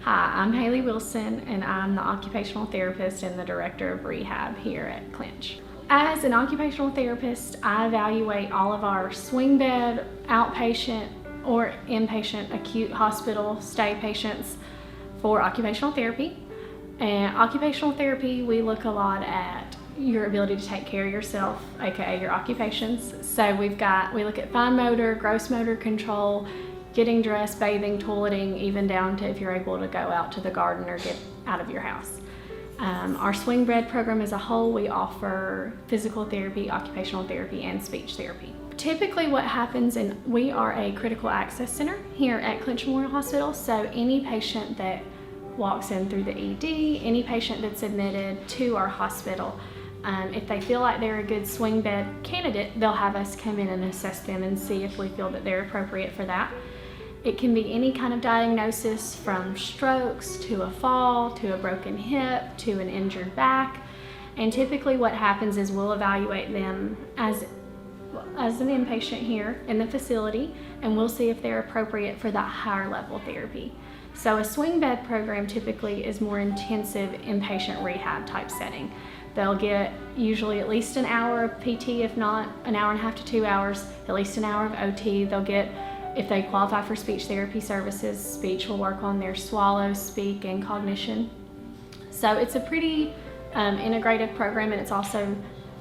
Hi, I'm Haley Wilson, and I'm the occupational therapist and the director of rehab here at Clinch. As an occupational therapist, I evaluate all of our swing bed, outpatient, or inpatient acute hospital stay patients for occupational therapy. And occupational therapy, we look a lot at your ability to take care of yourself, aka your occupations. So we look at fine motor, gross motor control, getting dressed, bathing, toileting, even down to if you're able to go out to the garden or get out of your house. Our swing bed program as a whole, we offer physical therapy, occupational therapy, and speech therapy. Typically what happens, and we are a critical access center here at Clinch Memorial Hospital, so any patient that walks in through the ED, any patient that's admitted to our hospital, if they feel like they're a good swing bed candidate, they'll have us come in and assess them and see if we feel that they're appropriate for that. It can be any kind of diagnosis, from strokes to a fall to a broken hip to an injured back. And typically what happens is we'll evaluate them as an inpatient here in the facility, and we'll see if they're appropriate for that higher level therapy. So a swing bed program typically is more intensive inpatient rehab type setting. They'll get usually at least an hour of PT, if not an hour and a half to 2 hours, at least an hour of OT. They'll get, if they qualify for speech therapy services, speech will work on their swallow, speak, and cognition. So it's a pretty integrative program, and it's also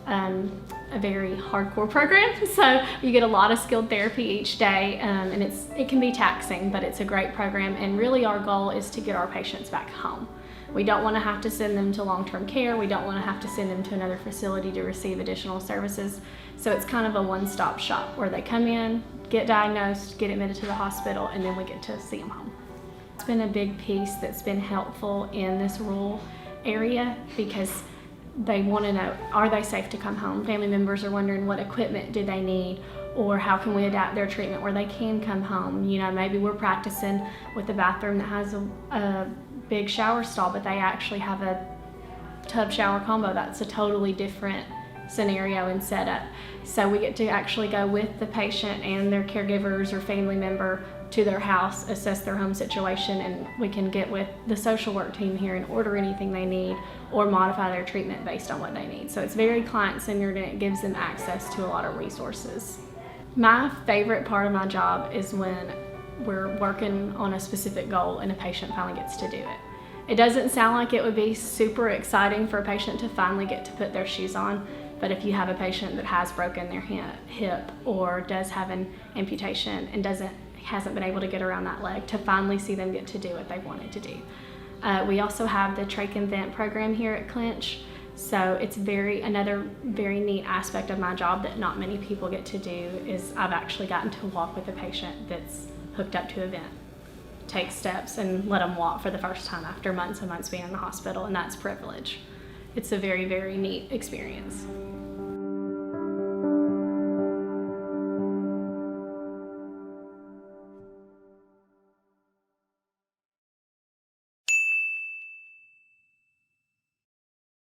a very hardcore program. So you get a lot of skilled therapy each day, and it can be taxing, but it's a great program. And really our goal is to get our patients back home. We don't want to have to send them to long-term care. We don't want to have to send them to another facility to receive additional services. So it's kind of a one-stop shop where they come in, get diagnosed, get admitted to the hospital, and then we get to see them home. It's been a big piece that's been helpful in this rural area because they want to know, are they safe to come home? Family members are wondering what equipment do they need, or how can we adapt their treatment where they can come home. You know, maybe we're practicing with a bathroom that has a big shower stall, but they actually have a tub shower combo. That's a totally different scenario and setup. So we get to actually go with the patient and their caregivers or family member to their house, assess their home situation, and we can get with the social work team here and order anything they need or modify their treatment based on what they need. So it's very client-centered, and it gives them access to a lot of resources. My favorite part of my job is when we're working on a specific goal and a patient finally gets to do it. It doesn't sound like it would be super exciting for a patient to finally get to put their shoes on, but if you have a patient that has broken their hip or does have an amputation and hasn't been able to get around that leg, to finally see them get to do what they wanted to do. We also have the trach and vent program here at Clinch. So it's another very neat aspect of my job that not many people get to do is I've actually gotten to walk with a patient that's hooked up to a vent, take steps and let them walk for the first time after months and months being in the hospital, and that's privilege. It's a very, very neat experience.